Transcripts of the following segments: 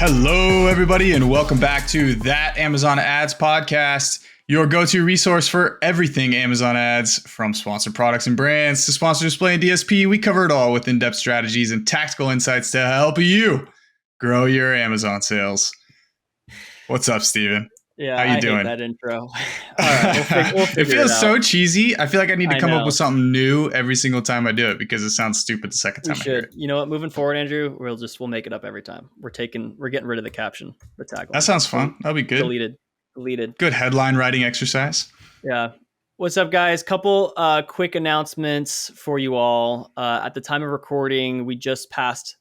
Hello, everybody, and welcome back to That Amazon Ads Podcast, your go-to resource for everything Amazon ads, from sponsored products and brands to sponsored display and DSP. We cover it all with in-depth strategies and tactical insights to help you grow your Amazon sales. What's up, Steven? Yeah, how you doing? Hate that intro. All right, we'll figure it feels it out. so cheesy. I feel like I need to come know. up with something new every single time I do it because it sounds stupid the second time We I hear should. it. You know what? Moving forward, Andrew, we'll make it up every time. We're getting rid of the caption, the tagline. That sounds fun. That'll be good. Deleted. Good headline writing exercise. Yeah. What's up, guys? Couple quick announcements for you all. At the time of recording, we just passed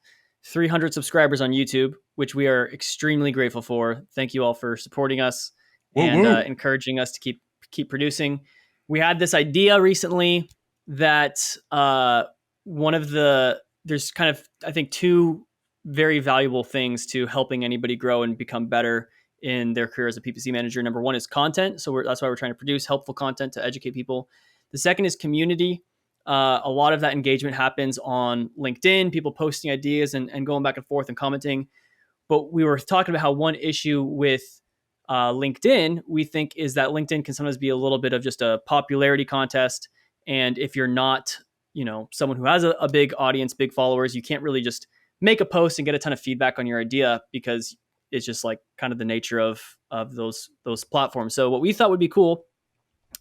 300 subscribers on YouTube, which we are extremely grateful for. Thank you all for supporting us and encouraging us to keep producing. We had this idea recently that there's kind of, I think, two very valuable things to helping anybody grow and become better in their career as a PPC manager. Number one is content. So that's why we're trying to produce helpful content to educate people. The second is community. A lot of that engagement happens on LinkedIn, people posting ideas and going back and forth and commenting. But we were talking about how one issue with LinkedIn, we think, is that LinkedIn can sometimes be a little bit of just a popularity contest. And if you're not, someone who has a big audience, big followers, you can't really just make a post and get a ton of feedback on your idea because it's just like kind of the nature of those platforms. So what we thought would be cool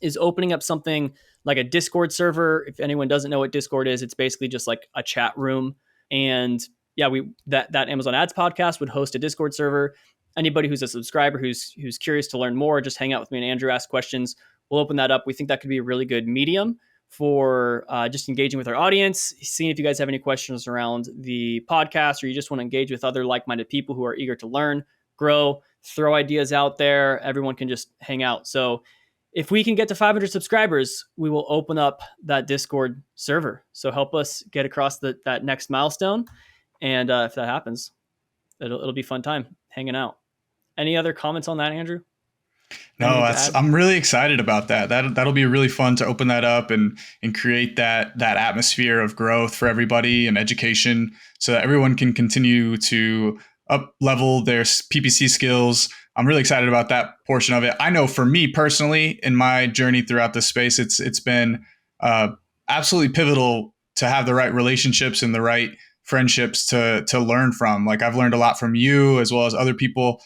is opening up something like a Discord server. If anyone doesn't know what Discord is, it's basically just like a chat room. And yeah, that Amazon Ads Podcast would host a Discord server. Anybody who's a subscriber who's curious to learn more, just hang out with me and Andrew, ask questions. We'll open that up. We think that could be a really good medium for just engaging with our audience, seeing if you guys have any questions around the podcast, or you just want to engage with other like-minded people who are eager to learn, grow, throw ideas out there. Everyone can just hang out. So if we can get to 500 subscribers, we will open up that Discord server. So help us get across that next milestone. And if that happens, it'll be a fun time hanging out. Any other comments on that, Andrew? No, I'm really excited about that. That'll be really fun to open that up and create that atmosphere of growth for everybody and education, so that everyone can continue to up level their PPC skills. I'm really excited about that portion of it. I know for me personally, in my journey throughout this space, it's been absolutely pivotal to have the right relationships and the right friendships to learn from. Like, I've learned a lot from you as well as other people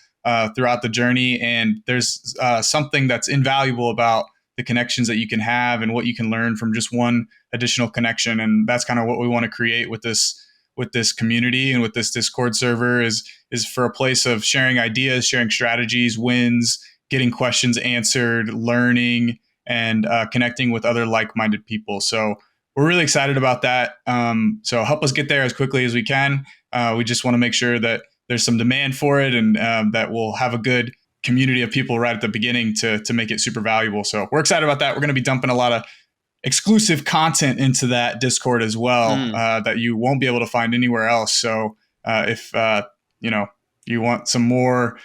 throughout the journey. And there's something that's invaluable about the connections that you can have and what you can learn from just one additional connection. And that's kind of what we want to create with this community and with this Discord server is for a place of sharing ideas, sharing strategies, wins, getting questions answered, learning, and connecting with other like-minded people. So we're really excited about that. So help us get there as quickly as we can. We just want to make sure that there's some demand for it, and that we'll have a good community of people right at the beginning to make it super valuable. So we're excited about that. We're going to be dumping a lot of exclusive content into that Discord as well, that you won't be able to find anywhere else. So if you want some more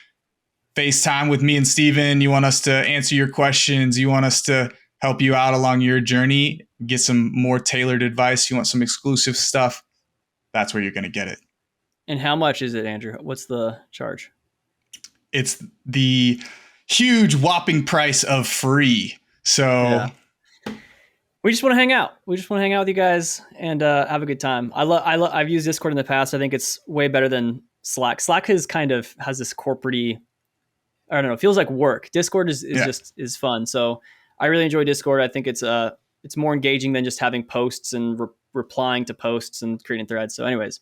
FaceTime with me and Steven, you want us to answer your questions, you want us to help you out along your journey, get some more tailored advice, you want some exclusive stuff, that's where you're going to get it. And how much is it, Andrew? What's the charge? It's the huge whopping price of free. So yeah. We just want to hang out. We just want to hang out with you guys and have a good time. I've used Discord in the past. I think it's way better than Slack. Slack has this corporate-y, I don't know, it feels like work. Discord is fun. So I really enjoy Discord. I think it's more engaging than just having posts and replying to posts and creating threads. So anyways,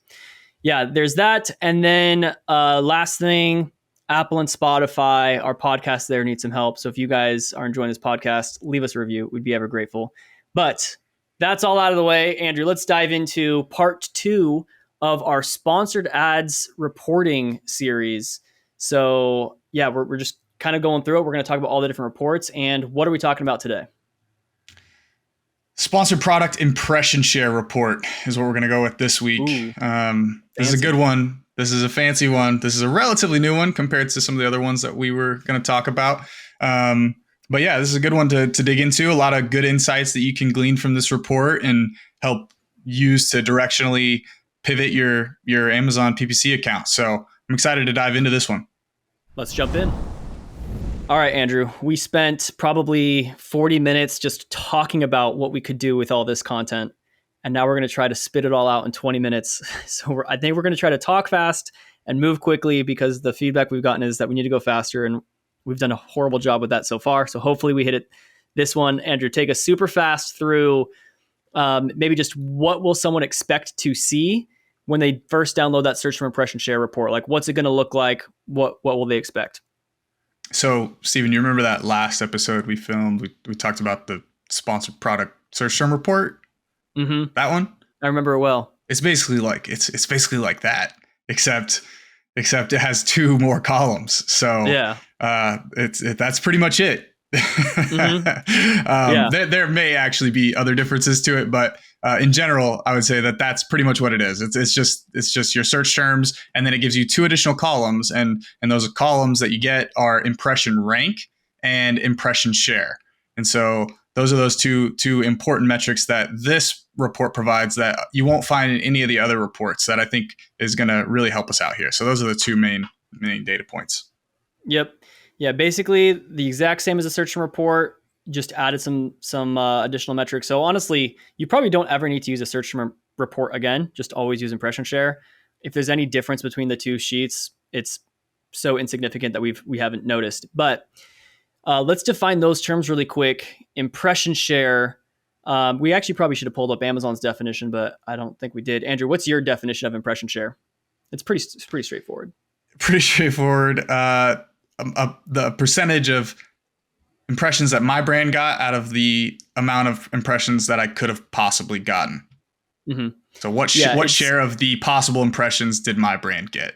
yeah, there's that. And then last thing, Apple and Spotify, our podcast there needs some help. So if you guys are enjoying this podcast, leave us a review. We'd be ever grateful. But that's all out of the way. Andrew, let's dive into part 2 of our sponsored ads reporting series. So yeah, we're just kind of going through it. We're going to talk about all the different reports. And what are we talking about today? Sponsored product impression share report is what we're going to go with this week. This is a good one. This is a fancy one. This is a relatively new one compared to some of the other ones that we were going to talk about. But yeah, this is a good one to dig into. A lot of good insights that you can glean from this report and help use to directionally pivot your Amazon PPC account. So I'm I'm excited to dive into this one. Let's jump in. All right, Andrew, we spent probably 40 minutes just talking about what we could do with all this content. And now we're going to try to spit it all out in 20 minutes. So I think we're going to try to talk fast and move quickly because the feedback we've gotten is that we need to go faster. And we've done a horrible job with that so far. So hopefully we hit it this one. Andrew, take us super fast through maybe just what will someone expect to see when they first download that search for impression share report? Like, what's it going to look like? What will they expect? So, Steven, you remember that last episode we filmed? We talked about the sponsored product search term report. Mm-hmm. That one? I remember it well. It's basically like that, except it has two more columns. So Yeah. That's pretty much it. Mm-hmm. There may actually be other differences to it, but in general, I would say that that's pretty much what it is. It's just your search terms, and then it gives you two additional columns, and those columns that you get are impression rank and impression share. And so those are those two important metrics that this report provides that you won't find in any of the other reports that I think is going to really help us out here. So those are the two main data points. Yep. Yeah. Basically, the exact same as a search term report. Just added some additional metrics. So honestly, you probably don't ever need to use a search term report again. Just always use impression share. If there's any difference between the two sheets, it's so insignificant that we haven't noticed. But let's define those terms really quick. Impression share. We actually probably should have pulled up Amazon's definition, but I don't think we did. Andrew, what's your definition of impression share? It's pretty straightforward. Pretty straightforward. The percentage of impressions that my brand got out of the amount of impressions that I could have possibly gotten. Mm-hmm. So what share of the possible impressions did my brand get?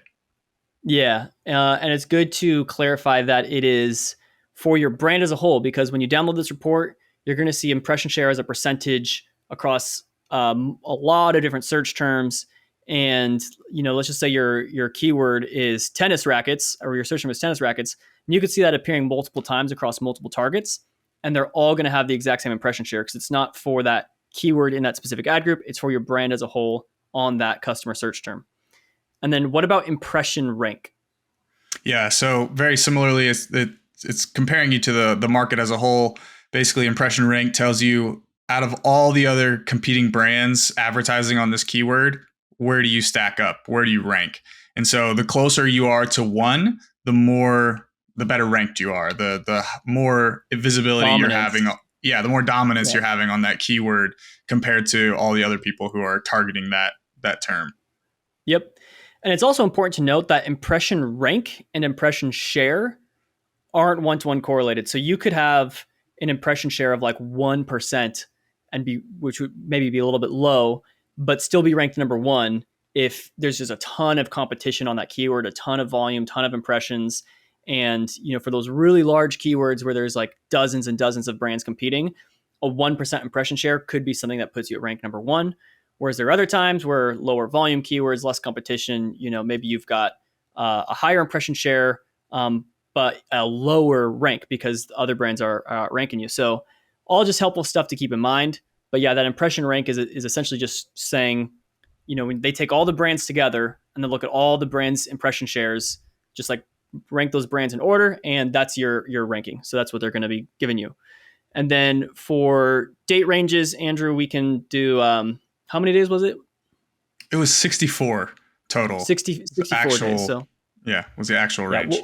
Yeah. And it's good to clarify that it is for your brand as a whole, because when you download this report, you're going to see impression share as a percentage across a lot of different search terms. And, let's just say your keyword is tennis rackets, or your search term is tennis rackets. And you could see that appearing multiple times across multiple targets. And they're all going to have the exact same impression share because it's not for that keyword in that specific ad group. It's for your brand as a whole on that customer search term. And then what about impression rank? Yeah, so very similarly, it's comparing you to the market as a whole. Basically, impression rank tells you out of all the other competing brands advertising on this keyword, where do you stack up? Where do you rank? And so the closer you are to one, the better ranked you are, the more visibility Dominance. You're having. Yeah, the more dominance you're having on that keyword compared to all the other people who are targeting that term. Yep. And it's also important to note that impression rank and impression share aren't one-to-one correlated. So you could have an impression share of like 1% which would maybe be a little bit low, but still be ranked number one if there's just a ton of competition on that keyword, a ton of volume, ton of impressions. And, for those really large keywords where there's like dozens and dozens of brands competing, a 1% impression share could be something that puts you at rank number one. Whereas there are other times where lower volume keywords, less competition, maybe you've got a higher impression share, but a lower rank because other brands are ranking you. So all just helpful stuff to keep in mind. But yeah, that impression rank is essentially just saying, when they take all the brands together and then look at all the brands' impression shares, just like rank those brands in order, and that's your ranking. So that's what they're going to be giving you. And then for date ranges, Andrew, we can do how many days was it? It was 64 total. 64 days. So yeah, was the actual range.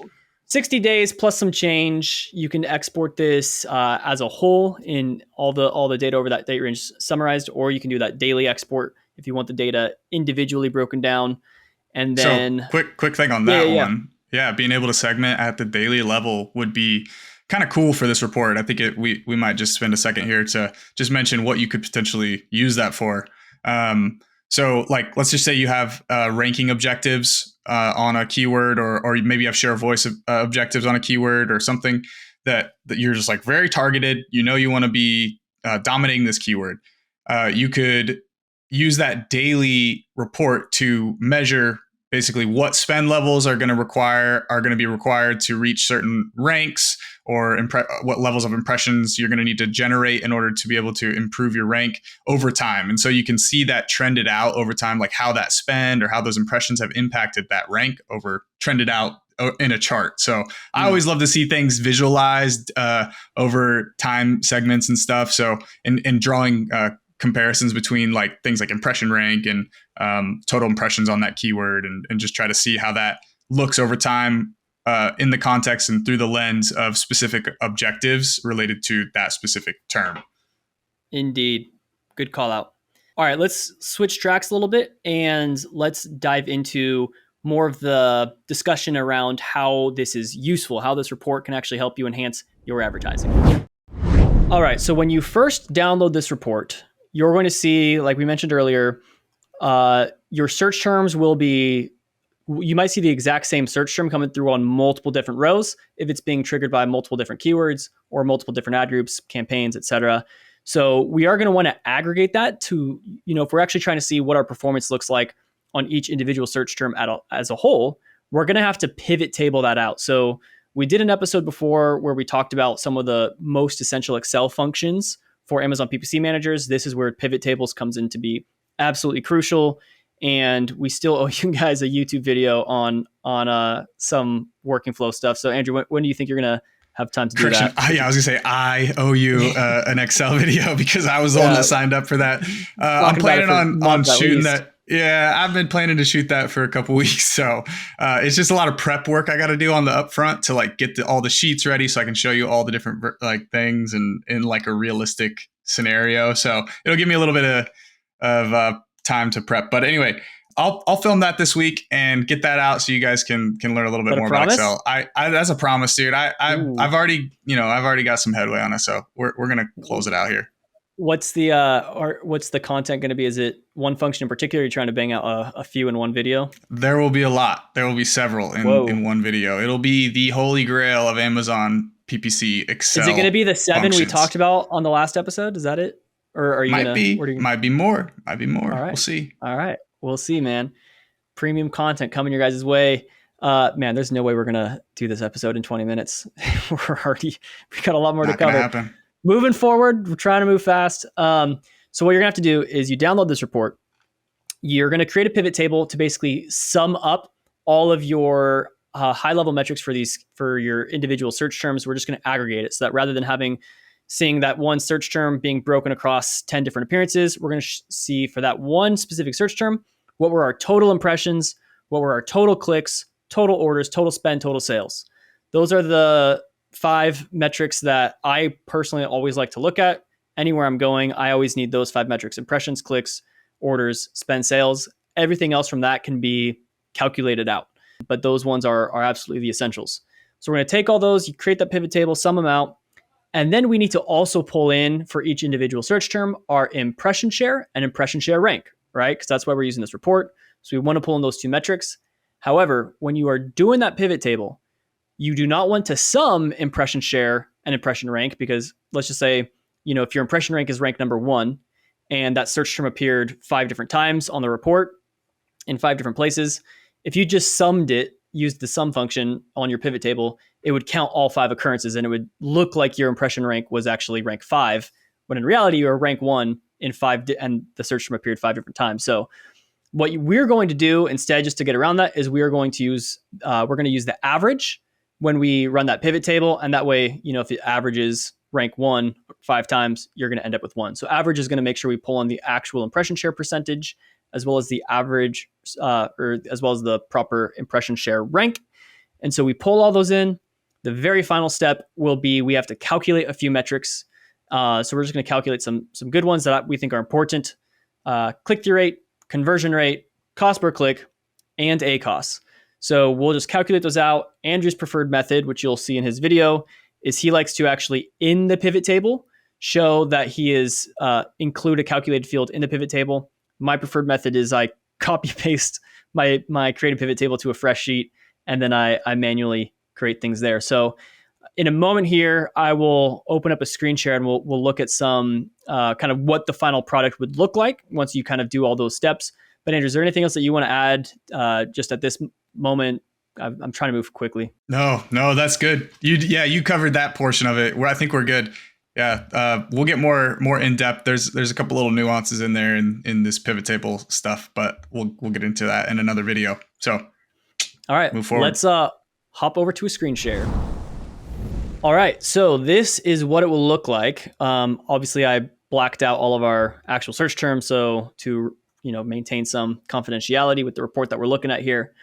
60 days plus some change. You can export this as a whole in all the data over that date range summarized, or you can do that daily export if you want the data individually broken down. And then quick thing on that one. Yeah, being able to segment at the daily level would be kind of cool for this report. I think we might just spend a second here to just mention what you could potentially use that for. So like, let's just say you have ranking objectives on a keyword, or maybe you have share of voice objectives on a keyword or something that you're just like very targeted. You want to be dominating this keyword. You could use that daily report to measure basically what spend levels are going to be required to reach certain ranks, or what levels of impressions you're going to need to generate in order to be able to improve your rank over time. And so you can see that trended out over time, like how that spend or how those impressions have impacted that rank over trended out in a chart. So I always love to see things visualized over time segments and stuff. So in drawing comparisons between like things like impression rank and total impressions on that keyword, and just try to see how that looks over time in the context and through the lens of specific objectives related to that specific term. Indeed. Good call out. All right, let's switch tracks a little bit and let's dive into more of the discussion around how this is useful, how this report can actually help you enhance your advertising. All right, so when you first download this report, you're going to see, like we mentioned earlier, your search terms will be, you might see the exact same search term coming through on multiple different rows if it's being triggered by multiple different keywords or multiple different ad groups, campaigns, etc. So we are going to want to aggregate that to, if we're actually trying to see what our performance looks like on each individual search term as a whole, we're going to have to pivot table that out. So we did an episode before where we talked about some of the most essential Excel functions for Amazon PPC managers. This is where pivot tables comes in to be absolutely crucial. And we still owe you guys a YouTube video on some working flow stuff. So Andrew, when do you think you're going to have time to do that? Yeah, I was gonna say I owe you an Excel video because I was the one that signed up for that. I'm planning on shooting that. Yeah, I've been planning to shoot that for a couple weeks. So it's just a lot of prep work I got to do on the upfront to like get all the sheets ready so I can show you all the different like things and in like a realistic scenario. So it'll give me a little bit of time to prep. But anyway, I'll film that this week and get that out so you guys can learn a little bit more about Excel. I that's a promise, dude. I've already got some headway on it, so we're gonna close it out here. What's the content going to be? Is it one function in particular? Are you trying to bang out a few in one video? There will be a lot. There will be several in one video. It'll be the holy grail of Amazon PPC Excel. Is it going to be the 7 functions we talked about on the last episode? Is that it? Or are you might be more. Might be more. All right. We'll see. All right. We'll see, man. Premium content coming your guys' way. Man, there's no way we're going to do this episode in 20 minutes. we got a lot more to cover. Happen. Moving forward, we're trying to move fast. So what you're going to have to do is you download this report. You're going to create a pivot table to basically sum up all of your high-level metrics for your individual search terms. We're just going to aggregate it so that rather than seeing that one search term being broken across 10 different appearances, we're going to see for that one specific search term, what were our total impressions, what were our total clicks, total orders, total spend, total sales. Those are the 5 metrics that I personally always like to look at. Anywhere I'm going, I always need those 5 metrics: impressions, clicks, orders, spend, sales. Everything else from that can be calculated out, but those ones are absolutely the essentials. So we're going to take all those, you create that pivot table, sum them out, and then we need to also pull in for each individual search term our impression share and impression share rank, right? Because that's why we're using this report. So we want to pull in those 2 metrics. However, when you are doing that pivot table, you do not want to sum impression share and impression rank, because let's just say, if your impression rank is rank number 1 and that search term appeared 5 different times on the report in 5 different places, if you just summed it, used the sum function on your pivot table, it would count all 5 occurrences and it would look like your impression rank was actually rank 5, when in reality you were rank 1 in 5 and the search term appeared 5 different times. So what we're going to do instead, just to get around that, is we're going to use the average when we run that pivot table. And that way, if the average is rank 1 5 times, you're going to end up with 1. So average is going to make sure we pull on the actual impression share percentage, as well as the average, or as well as the proper impression share rank. And so we pull all those in. The very final step will be, we have to calculate a few metrics. So we're just going to calculate some good ones that we think are important. Click-through rate, conversion rate, cost per click, and ACoS. So we'll just calculate those out. Andrew's preferred method, which you'll see in his video, is he likes to actually, in the pivot table, show that he is include a calculated field in the pivot table. My preferred method is I copy paste my created pivot table to a fresh sheet, and then I manually create things there. So in a moment here, I will open up a screen share and we'll look at some kind of what the final product would look like once you kind of do all those steps. But Andrew, is there anything else that you want to add just at this moment? I'm trying to move quickly. No, that's good. You covered that portion of it. Where I think we're good. Yeah, we'll get more in depth. There's a couple little nuances in there in this pivot table stuff, but we'll get into that in another video. So, all right, move forward. let's hop over to a screen share. All right, so this is what it will look like. Obviously, I blacked out all of our actual search terms, so to maintain some confidentiality with the report that we're looking at here.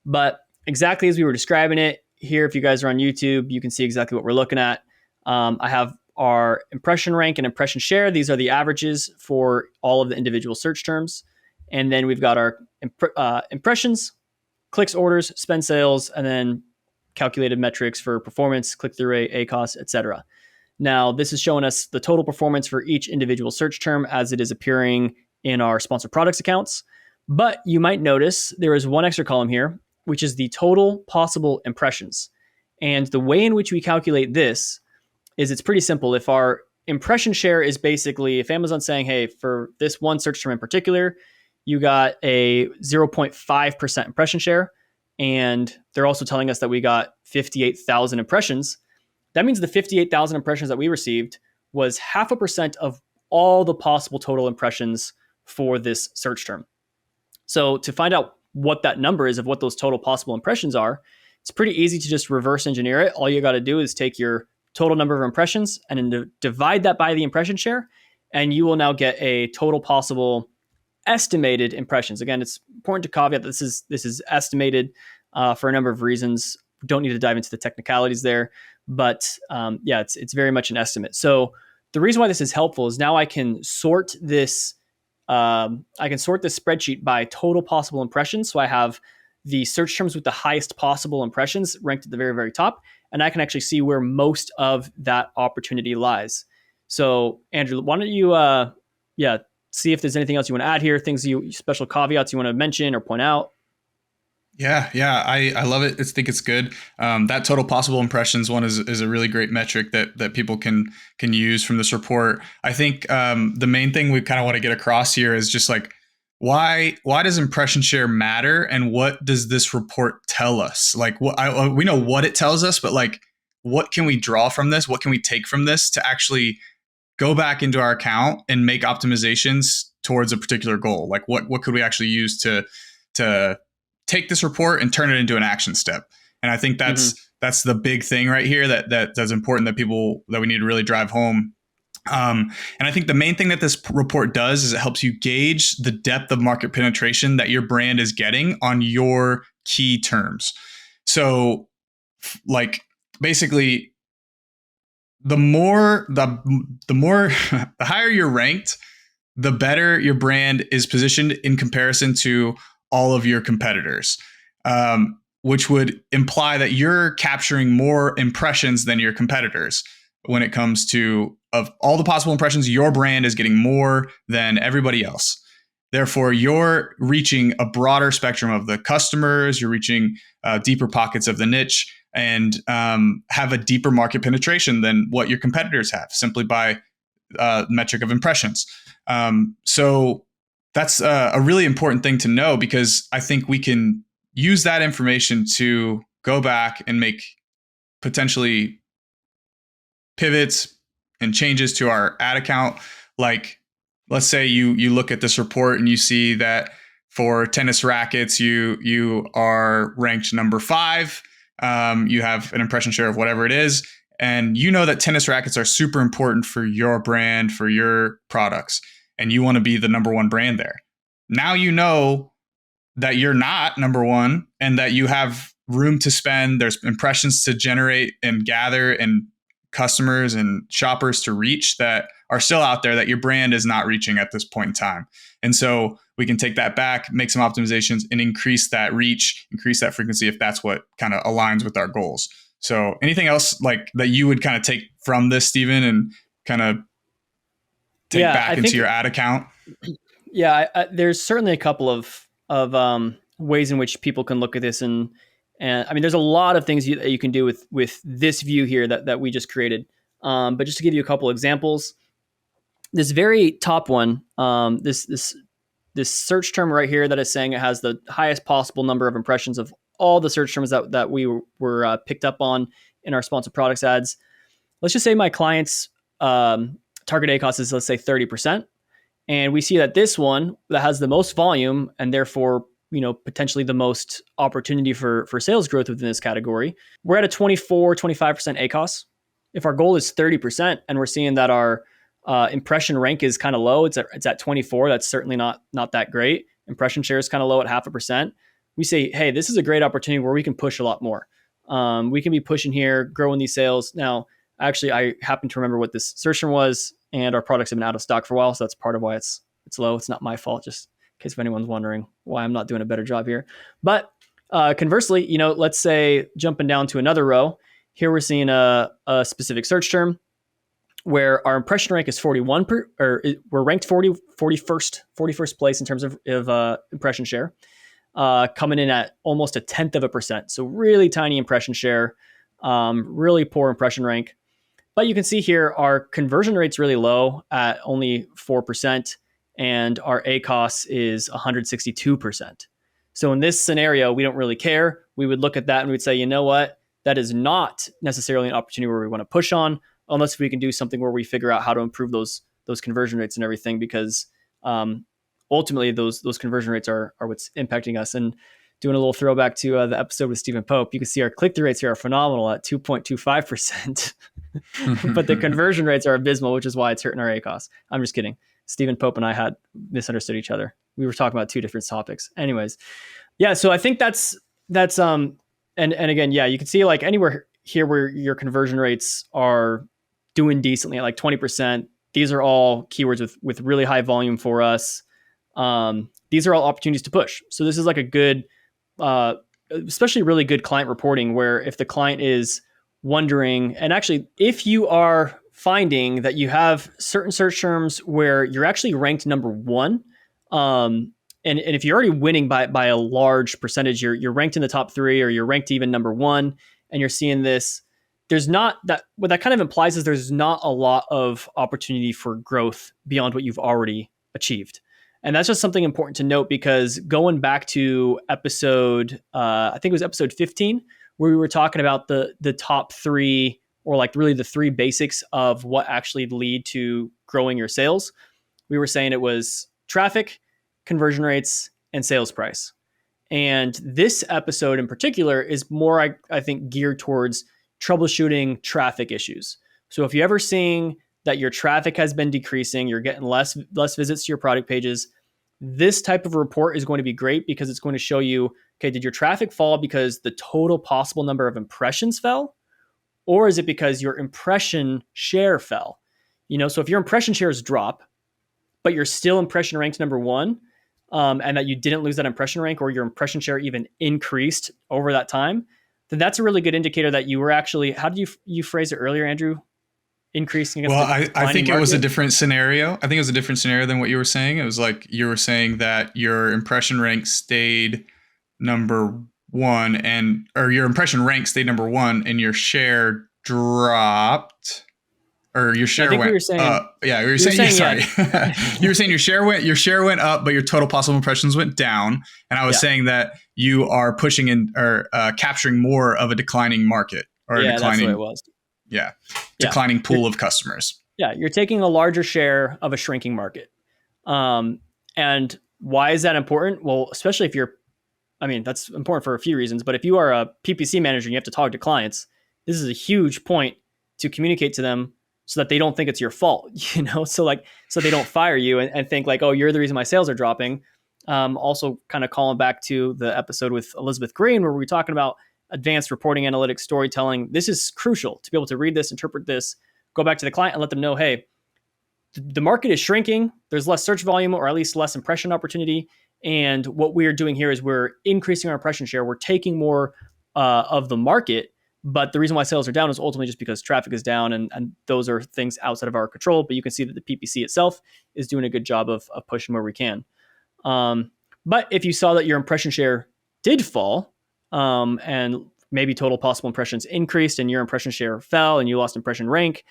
But exactly as we were describing it here, if you guys are on YouTube, you can see exactly what we're looking at. I have our impression rank and impression share. These are the averages for all of the individual search terms. And then we've got our impressions, clicks, orders, spend sales, and then calculated metrics for performance, click-through rate, ACoS, etc. Now, this is showing us the total performance for each individual search term as it is appearing in our sponsored products accounts. But you might notice there is one extra column here, which is the total possible impressions. And the way in which we calculate this is it's pretty simple. If our impression share is basically, if Amazon's saying, hey, for this one search term in particular, you got a 0.5% impression share, and they're also telling us that we got 58,000 impressions, that means the 58,000 impressions that we received was 0.5% of all the possible total impressions for this search term. So to find out what that number is of what those total possible impressions are, it's pretty easy to just reverse engineer it. All you got to do is take your total number of impressions and then divide that by the impression share, and you will now get a total possible estimated impressions. Again, it's important to caveat that this is estimated for a number of reasons. Don't need to dive into the technicalities there, but it's very much an estimate. So the reason why this is helpful is now I can sort this. I can sort this spreadsheet by total possible impressions. So I have the search terms with the highest possible impressions ranked at the very, very top, and I can actually see where most of that opportunity lies. So Andrew, why don't you see if there's anything else you want to add here, special caveats you want to mention or point out. Yeah, I love it. I think it's good. That total possible impressions one is a really great metric that people can use from this report. I think the main thing we kind of want to get across here is just like why does impression share matter, and what does this report tell us? Like we know what it tells us, but like what can we draw from this? What can we take from this to actually go back into our account and make optimizations towards a particular goal? Like what could we actually use to take this report and turn it into an action step? And I think that's the big thing right here that's important that we need to really drive home. And I think the main thing that this report does is it helps you gauge the depth of market penetration that your brand is getting on your key terms. So like basically the higher you're ranked, the better your brand is positioned in comparison to all of your competitors, which would imply that you're capturing more impressions than your competitors. When it comes to of all the possible impressions, your brand is getting more than everybody else. Therefore, you're reaching a broader spectrum of the customers, you're reaching deeper pockets of the niche, and have a deeper market penetration than what your competitors have simply by metric of impressions. So that's a really important thing to know, because I think we can use that information to go back and make potentially pivots and changes to our ad account. Like, let's say you look at this report and you see that for tennis rackets, you are ranked number 5. You have an impression share of whatever it is. And you know that tennis rackets are super important for your brand, for your products, and you want to be the number 1 brand there. Now you know that you're not number 1 and that you have room to spend. There's impressions to generate and gather and customers and shoppers to reach that are still out there that your brand is not reaching at this point in time. And so we can take that back, make some optimizations, and increase that reach, increase that frequency if that's what kind of aligns with our goals. So anything else like that you would kind of take from this, Stephen, and kind of take back into your ad account? Yeah, there's certainly a couple of ways in which people can look at this, and I mean, there's a lot of things that you can do with this view here that we just created. But just to give you a couple examples, this very top one, this this search term right here that is saying it has the highest possible number of impressions of all the search terms that we were picked up on in our sponsored products ads. Let's just say my client's target ACOS is, let's say, 30%. And we see that this one that has the most volume and therefore, potentially the most opportunity for sales growth within this category, we're at a 24, 25% ACOS. If our goal is 30% and we're seeing that our impression rank is kind of low, it's at 24, that's certainly not that great. Impression share is kind of low at 0.5%. We say, hey, this is a great opportunity where we can push a lot more. We can be pushing here, growing these sales. Now, actually, I happen to remember what this search term was, and our products have been out of stock for a while, so that's part of why it's low. It's not my fault, just in case if anyone's wondering why I'm not doing a better job here. But conversely, let's say jumping down to another row, here we're seeing a specific search term where our impression rank is 41 we're ranked 41st place in terms of impression share, coming in at almost 0.1%. So really tiny impression share, really poor impression rank. But you can see here our conversion rate's really low at only 4%, and our ACOS is 162%. So in this scenario, we don't really care. We would look at that and we'd say, you know what? That is not necessarily an opportunity where we want to push on, unless we can do something where we figure out how to improve those conversion rates and everything, because ultimately those conversion rates are what's impacting us. And doing a little throwback to the episode with Stephen Pope, you can see our click-through rates here are phenomenal at 2.25%, but the conversion rates are abysmal, which is why it's hurting our ACOS. I'm just kidding. Stephen Pope and I had misunderstood each other. We were talking about two different topics. Anyways, yeah. So I think that's and again, yeah, you can see like anywhere here where your conversion rates are doing decently at like 20%. These are all keywords with really high volume for us. These are all opportunities to push. So this is like a good, especially really good client reporting, where if the client is wondering, and actually if you are finding that you have certain search terms where you're actually ranked number one, and if you're already winning by a large percentage, you're ranked in the top 3, or you're ranked even number 1, and you're seeing this, there's not that, what that kind of implies is there's not a lot of opportunity for growth beyond what you've already achieved. And that's just something important to note, because going back to episode, I think it was episode 15, where we were talking about the top 3, or like really the 3 basics of what actually lead to growing your sales. We were saying it was traffic, conversion rates, and sales price. And this episode in particular is more, I think, geared towards troubleshooting traffic issues. So if you're ever seeing that your traffic has been decreasing, you're getting less visits to your product pages, this type of report is going to be great, because it's going to show you, okay, did your traffic fall because the total possible number of impressions fell? Or is it because your impression share fell? So if your impression shares drop, but you're still impression ranked number 1, and that you didn't lose that impression rank, or your impression share even increased over that time, then that's a really good indicator that you were actually, how did you phrase it earlier, Andrew? Increasing against I think it was a different scenario. I think it was a different scenario than what you were saying. It was like you were saying that your impression rank stayed number 1, or your impression rank stayed number 1 and your share dropped, or your share went up. Yeah, you were saying sorry. Yeah. You were saying your share went up, but your total possible impressions went down. And I was saying that you are pushing in, or capturing more of a declining market, or a declining. That's what it was. Yeah, declining pool of customers. Yeah, you're taking a larger share of a shrinking market. And why is that important? Well, especially if that's important for a few reasons, but if you are a PPC manager and you have to talk to clients, this is a huge point to communicate to them, so that they don't think it's your fault, so they don't fire you and think like, oh, you're the reason my sales are dropping. Also kind of calling back to the episode with Elizabeth Green, where we were talking about advanced reporting, analytics, storytelling. This is crucial to be able to read this, interpret this, go back to the client and let them know, hey, the market is shrinking. There's less search volume, or at least less impression opportunity. And what we are doing here is we're increasing our impression share. We're taking more of the market. But the reason why sales are down is ultimately just because traffic is down, and those are things outside of our control. But you can see that the PPC itself is doing a good job of pushing where we can. But if you saw that your impression share did fall, and maybe total possible impressions increased and your impression share fell and you lost impression rank,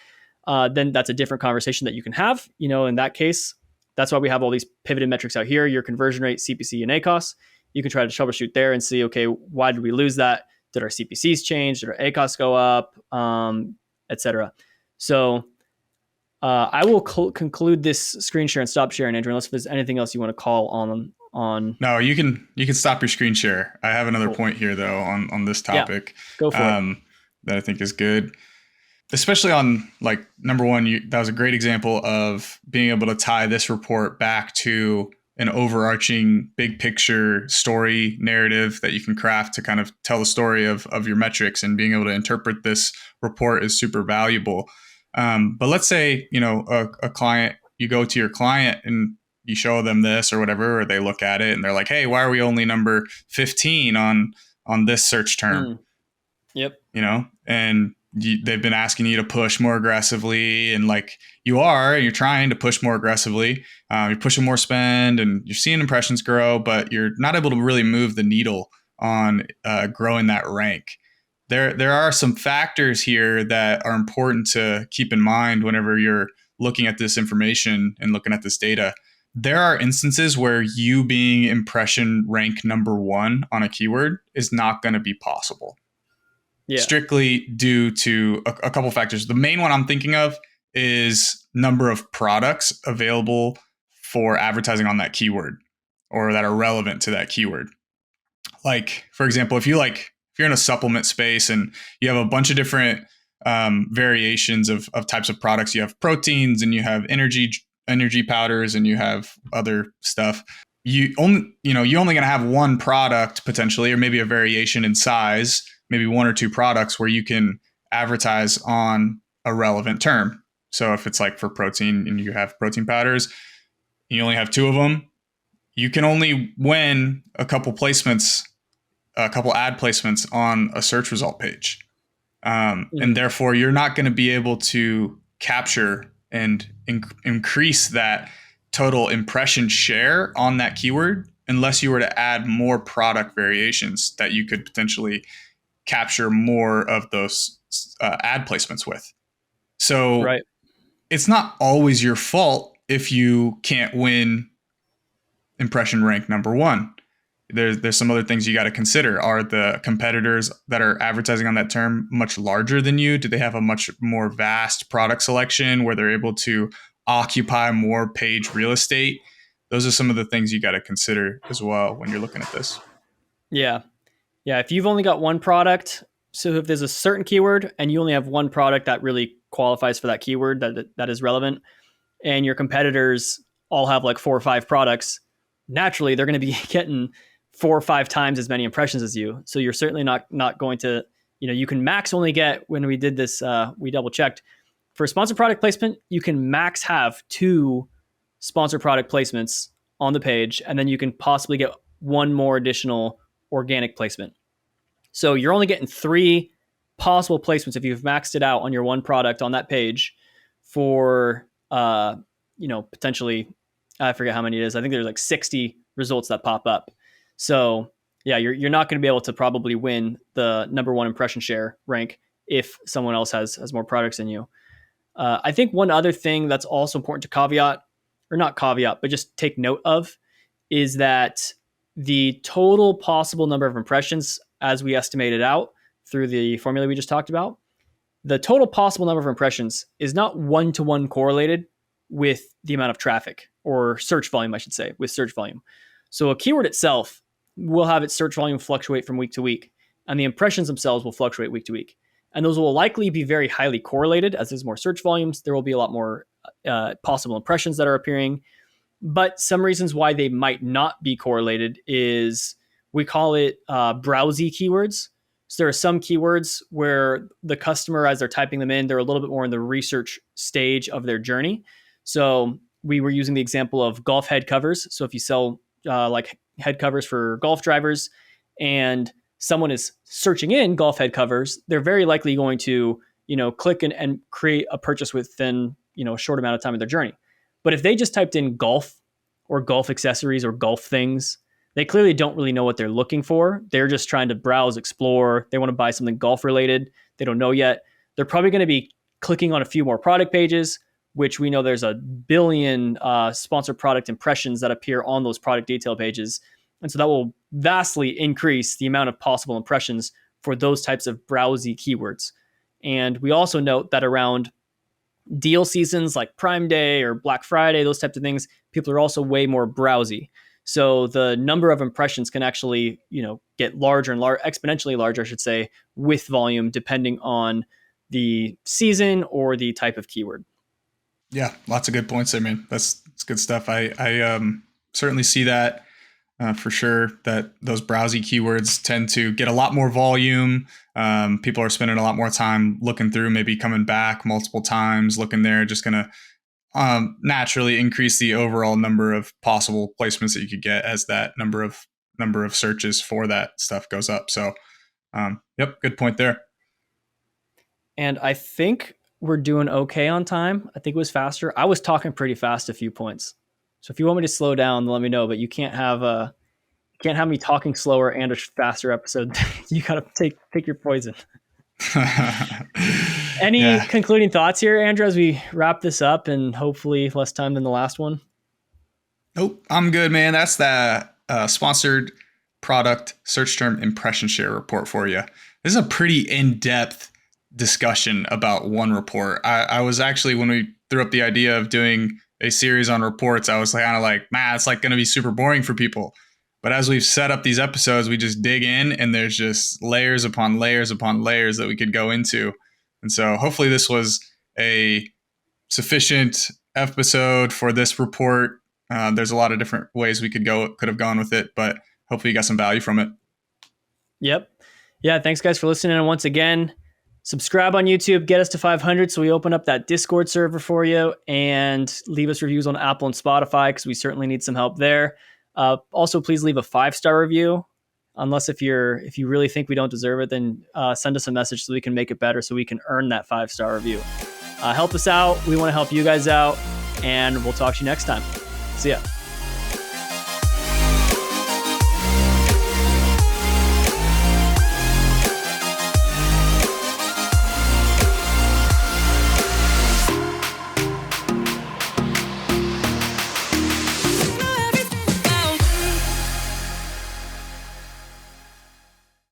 then that's a different conversation that you can have. In that case, That's why we have all these pivoted metrics out here, your conversion rate, CPC, and ACOS. You can try to troubleshoot there and see, okay, why did we lose that? Did our CPCs change? Did our ACOS go up? Etc. So I will conclude this screen share and stop sharing, Andrew, unless there's anything else you want to call on. No, you can stop your screen share. I have another Cool. point here though on this Yeah, topic go for it. that I think is good, especially on like number one. That was a great example of being able to tie this report back to an overarching big picture story narrative that you can craft to kind of tell the story of your metrics, and being able to interpret this report is super valuable. But let's say, a client, you go to your client and you show them this or whatever, or they look at it and they're like, hey, why are we only number 15 on this search term? Yep. And they've been asking you to push more aggressively, and like you're trying to push more aggressively. You're pushing more spend and you're seeing impressions grow, but you're not able to really move the needle on growing that rank. There are some factors here that are important to keep in mind whenever you're looking at this information and looking at this data. There are instances where you being impression rank number one on a keyword is not going to be possible. Yeah. Strictly due to a couple factors. The main one I'm thinking of is number of products available for advertising on that keyword or that are relevant to that keyword. Like, for example, if you're in a supplement space and you have a bunch of different variations of types of products, you have proteins and you have energy powders and you have other stuff. You're only going to have one product potentially, or maybe a variation in size, maybe one or two products where you can advertise on a relevant term. So if it's like for protein and you have protein powders, and you only have two of them, you can only win a couple ad placements on a search result page. And therefore you're not going to be able to capture and increase that total impression share on that keyword unless you were to add more product variations that you could potentially capture more of those ad placements with. So right. It's not always your fault if you can't win impression rank number one. There's some other things you got to consider. Are the competitors that are advertising on that term much larger than you? Do they have a much more vast product selection where they're able to occupy more page real estate? Those are some of the things you got to consider as well when you're looking at this. Yeah. Yeah. If you've only got one product, so if there's a certain keyword and you only have one product that really qualifies for that keyword that is relevant, and your competitors all have like 4 or 5 products, naturally they're going to be getting 4 or 5 times as many impressions as you. So you're certainly not going to, you can max only get, when we did this, we double checked for sponsored product placement, you can max have 2 sponsored product placements on the page, and then you can possibly get one more additional organic placement. So you're only getting 3 possible placements if you've maxed it out on your one product on that page for, potentially, I forget how many it is. I think there's like 60 results that pop up. So yeah, you're not going to be able to probably win the number one impression share rank if someone else has more products than you. I think one other thing that's also important to caveat, or not caveat, but just take note of, is that the total possible number of impressions, as we estimated out through the formula we just talked about, the total possible number of impressions is not one-to-one correlated with the amount of traffic, or search volume, I should say, with search volume. So a keyword itself will have its search volume fluctuate from week to week, and the impressions themselves will fluctuate week to week. And those will likely be very highly correlated. As there's more search volumes, there will be a lot more possible impressions that are appearing. But some reasons why they might not be correlated is, we call it browsy keywords. So there are some keywords where the customer, as they're typing them in, they're a little bit more in the research stage of their journey. So we were using the example of golf head covers. So if you sell like head covers for golf drivers, and someone is searching in golf head covers, they're very likely going to, click and create a purchase within, a short amount of time of their journey. But if they just typed in golf or golf accessories or golf things, they clearly don't really know what they're looking for. They're just trying to browse, explore. They want to buy something golf related. They don't know yet. They're probably going to be clicking on a few more product pages, which we know there's a billion sponsored product impressions that appear on those product detail pages. And so that will vastly increase the amount of possible impressions for those types of browsy keywords. And we also note that around deal seasons like Prime Day or Black Friday, those types of things, people are also way more browsy. So the number of impressions can actually, get larger and exponentially larger, I should say, with volume, depending on the season or the type of keyword. Yeah, lots of good points there, man. That's good stuff. I certainly see that for sure, that those browsy keywords tend to get a lot more volume. People are spending a lot more time looking through, maybe coming back multiple times, looking there, just going to naturally increase the overall number of possible placements that you could get as that number of searches for that stuff goes up. So, yep, good point there. And I think we're doing okay on time. I think it was faster. I was talking pretty fast a few points. So if you want me to slow down, let me know. But you can't have me talking slower and a faster episode. You gotta take your poison. Any Yeah. concluding thoughts here, Andrew, as we wrap this up and hopefully less time than the last one? Nope, I'm good, man. That's that sponsored product search term impression share report for you. This is a pretty in-depth discussion about one report. I was actually, when we threw up the idea of doing a series on reports, I was kind of like, man, it's like going to be super boring for people. But as we've set up these episodes, we just dig in and there's just layers upon layers upon layers that we could go into. And so hopefully this was a sufficient episode for this report. There's a lot of different ways we could have gone with it, but hopefully you got some value from it. Yep. Yeah. Thanks guys for listening. And once again, subscribe on YouTube, get us to 500 so we open up that Discord server for you, and leave us reviews on Apple and Spotify because we certainly need some help there. Also, please leave a 5-star review. Unless if you really think we don't deserve it, then send us a message so we can make it better, so we can earn that 5-star review. Help us out. We want to help you guys out, and we'll talk to you next time. See ya.